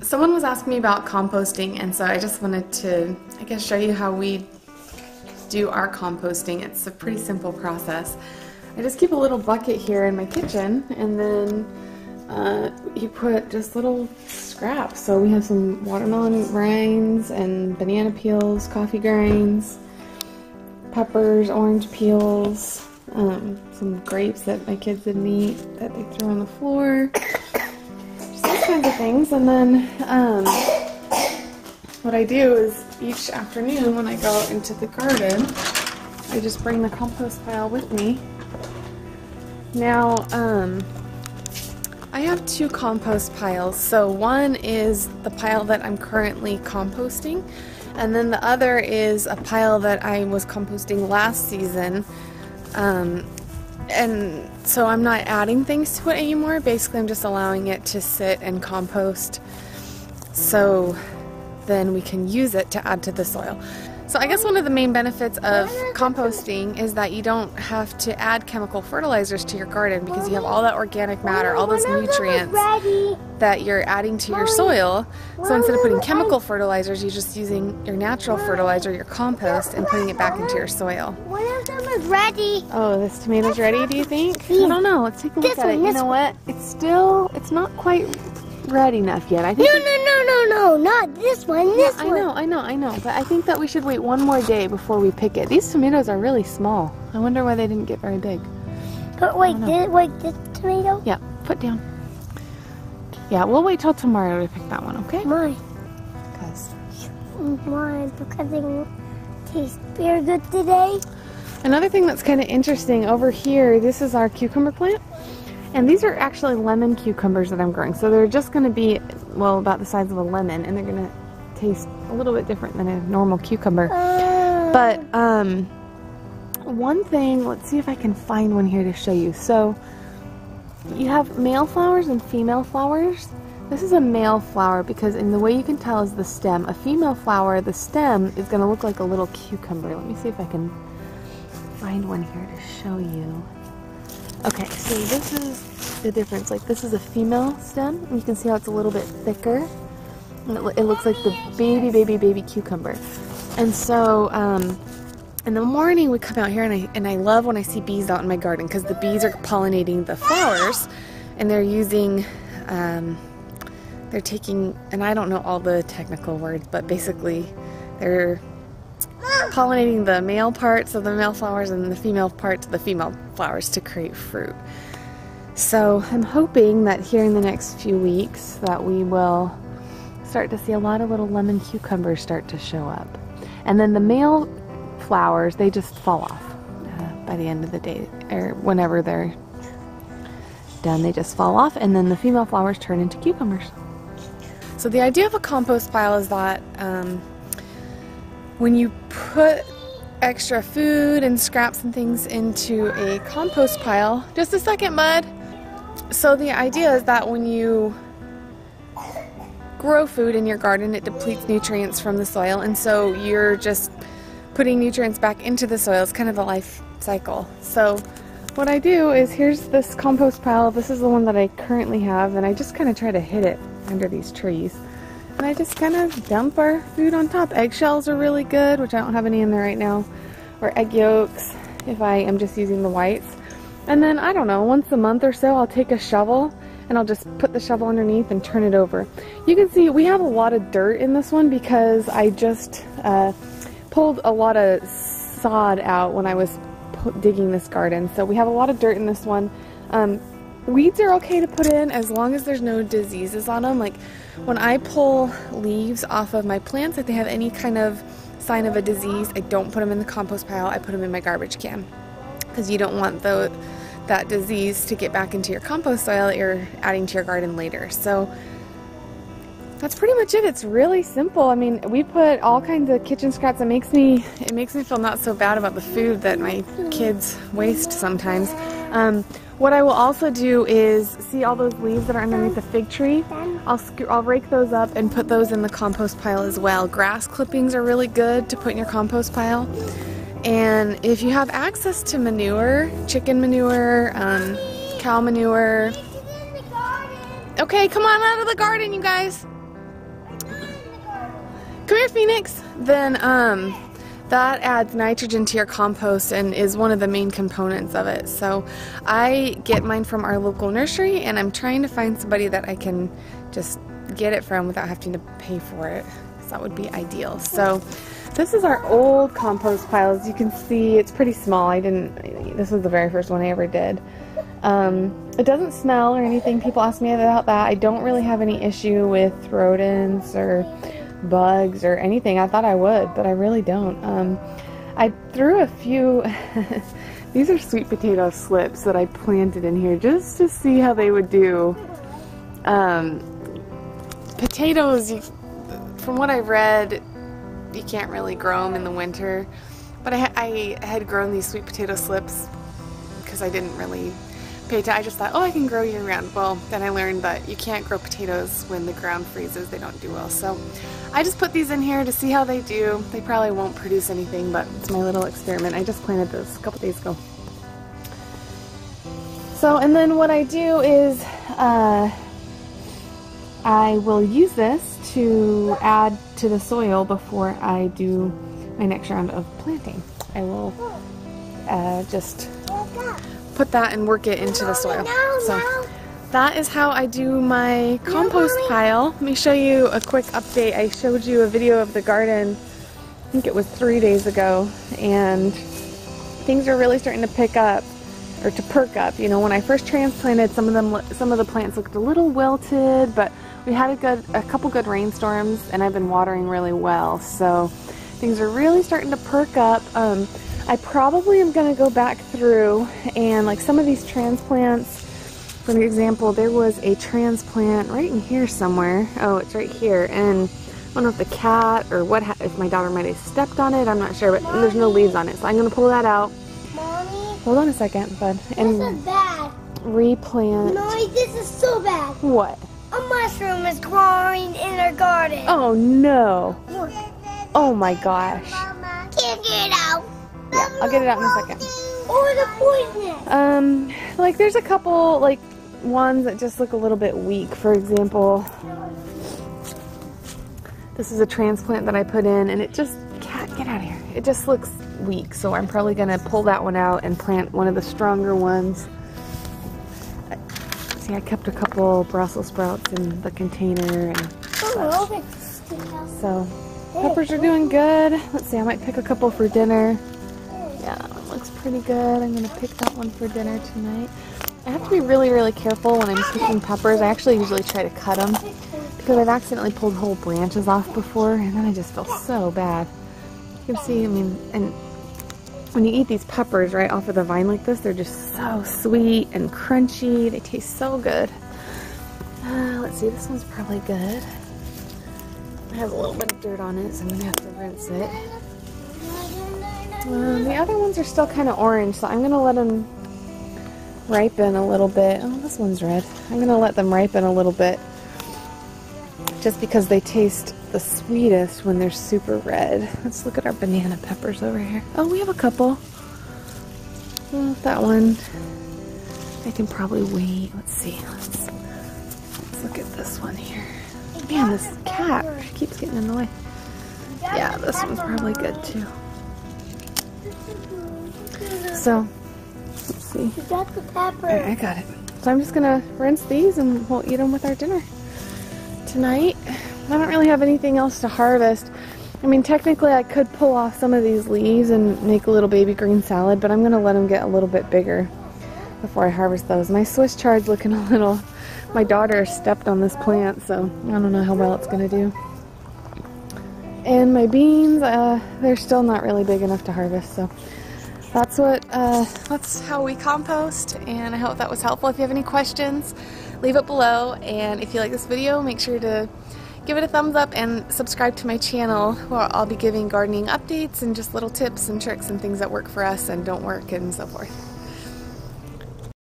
Someone was asking me about composting, and so I just wanted to, I guess, show you how we do our composting. It's a pretty simple process. I just keep a little bucket here in my kitchen, and then you put just little scraps. So we have some watermelon rinds and banana peels, coffee grains, peppers, orange peels, some grapes that my kids didn't eat that they threw on the floor. Those kinds of things. And then what I do is each afternoon when I go out into the garden, I just bring the compost pile with me. Now I have two compost piles. So one is the pile that I'm currently composting, and then the other is a pile that I was composting last season. And so I'm not adding things to it anymore. Basically, I'm just allowing it to sit and compost so then we can use it to add to the soil. So I guess one of the main benefits of composting is that you don't have to add chemical fertilizers to your garden because you have all that organic matter, all those nutrients that you're adding to your soil. So instead of putting chemical fertilizers, you're just using your natural fertilizer, your compost, and putting it back into your soil. One of them is ready. Oh, this tomato's ready, do you think? I don't know. Let's take a look at it. You know what? It's not quite red enough yet. I think No, not this one. This one. I know. But I think that we should wait one more day before we pick it. These tomatoes are really small. I wonder why they didn't get very big. But wait, this tomato? Yeah, put down. Yeah, we'll wait till tomorrow to pick that one, okay? Why? Because they taste very good today. another thing that's kind of interesting over here, this is our cucumber plant. And these are actually lemon cucumbers that I'm growing. So they're just going to be, well, about the size of a lemon, and they're going to taste a little bit different than a normal cucumber. But one thing, let's see if I can find one here to show you. So you have male flowers and female flowers. This is a male flower because in the way you can tell is the stem. A female flower, the stem is going to look like a little cucumber. Let me see if I can find one here to show you. Okay, so this is the difference. Like, this is a female stem, and you can see how it's a little bit thicker. And it looks like the baby cucumber. And so, in the morning we come out here, and I love when I see bees out in my garden because the bees are pollinating the flowers, and they're using, they're taking, and I don't know all the technical words, but basically they're pollinating the male parts of the male flowers and the female parts of the female flowers to create fruit. So I'm hoping that here in the next few weeks that we will start to see a lot of little lemon cucumbers start to show up. And then the male flowers, they just fall off by the end of the day, or whenever they're done, they just fall off, and then the female flowers turn into cucumbers. So the idea of a compost pile is that when you put extra food and scraps and things into a compost pile, just a second, bud. So the idea is that when you grow food in your garden, it depletes nutrients from the soil, and so you're just putting nutrients back into the soil. It's kind of a life cycle. So what I do is, here's this compost pile. This is the one that I currently have, and I just kind of try to hid it under these trees. And I just kind of dump our food on top. Eggshells are really good, which I don't have any in there right now, or egg yolks if I am just using the whites. And then, I don't know, once a month or so I'll take a shovel and I'll just put the shovel underneath and turn it over. You can see we have a lot of dirt in this one because I just pulled a lot of sod out when I was digging this garden. So we have a lot of dirt in this one. Weeds are okay to put in as long as there's no diseases on them. Like when I pull leaves off of my plants, if they have any kind of sign of a disease, I don't put them in the compost pile. I put them in my garbage can because you don't want that disease to get back into your compost soil that you're adding to your garden later. So that's pretty much it. It's really simple. I mean, we put all kinds of kitchen scraps. It makes me feel not so bad about the food that my kids waste sometimes. What I will also do is, see all those leaves that are underneath the fig tree? I'll rake those up and put those in the compost pile as well. Grass clippings are really good to put in your compost pile. And if you have access to manure, chicken manure, cow manure. Okay, come on out of the garden, you guys. Come here, Phoenix. Then that adds nitrogen to your compost and is one of the main components of it. So I get mine from our local nursery, and I'm trying to find somebody that I can just get it from without having to pay for it. So that would be ideal. So this is our old compost pile. As you can see, it's pretty small. This was the very first one I ever did. It doesn't smell or anything. People ask me about that. I don't really have any issue with rodents or bugs or anything. I thought I would, but I really don't. I threw a few these are sweet potato slips that I planted in here just to see how they would do. Potatoes, from what I've read, you can't really grow them in the winter, but I had grown these sweet potato slips because I didn't really pay attention. I just thought, oh, I can grow year round. Well, then I learned that you can't grow potatoes when the ground freezes. They don't do well. So I just put these in here to see how they do. They probably won't produce anything, but it's my little experiment. I just planted this a couple days ago. So, and then what I do is I will use this to add to the soil before I do my next round of planting. I will just put that and work it into the soil. So that is how I do my compost pile. Let me show you a quick update. I showed you a video of the garden, I think it was 3 days ago, and things are really starting to pick up, or to perk up. You know, when I first transplanted, some of the plants looked a little wilted, but we had a couple good rainstorms, and I've been watering really well, so things are really starting to perk up. I probably am going to go back through and, like, some of these transplants, for example, there was a transplant right in here somewhere. Oh, it's right here, and I don't know if the cat or if my daughter might have stepped on it, I'm not sure, but there's no leaves on it, so I'm going to pull that out. Mommy? Hold on a second, bud. And this is bad. Replant. Mommy, this is so bad. What? A mushroom is growing in our garden. Oh, no. Oh, my gosh. Can't get it out. Yeah, I'll get it out in a second. Or the poisonous. Like, there's a couple, like, ones that just look a little bit weak. For example, this is a transplant that I put in, and it just, cat, get out of here. It just looks weak, so I'm probably going to pull that one out and plant one of the stronger ones. See, I kept a couple Brussels sprouts in the container, and so peppers are doing good. Let's see, I might pick a couple for dinner. Yeah, that one looks pretty good. I'm going to pick that one for dinner tonight. I have to be really, really careful when I'm picking peppers. I actually usually try to cut them because I've accidentally pulled whole branches off before, and then I just feel so bad. You can see, I mean, and when you eat these peppers right off of the vine like this, they're just so sweet and crunchy. They taste so good. Let's see, this one's probably good. It has a little bit of dirt on it, so I'm going to have to rinse it. The other ones are still kind of orange, so I'm going to let them ripen a little bit. Oh, this one's red. I'm going to let them ripen a little bit just because they taste the sweetest when they're super red. Let's look at our banana peppers over here. Oh, we have a couple. Well, that one, I can probably wait. Let's see. Let's look at this one here. Man, this cat keeps getting in the way. Yeah, this one's probably good too. So, let's see. You got the pepper. Right, I got it. So I'm just gonna rinse these and we'll eat them with our dinner tonight. I don't really have anything else to harvest. I mean, technically I could pull off some of these leaves and make a little baby green salad, but I'm gonna let them get a little bit bigger before I harvest those. My Swiss chard's looking a little, my daughter stepped on this plant, so I don't know how well it's gonna do. And my beans, they're still not really big enough to harvest, so that's how we compost, and I hope that was helpful. If you have any questions, leave it below, and if you like this video, make sure to give it a thumbs up and subscribe to my channel, where I'll be giving gardening updates and just little tips and tricks and things that work for us and don't work and so forth.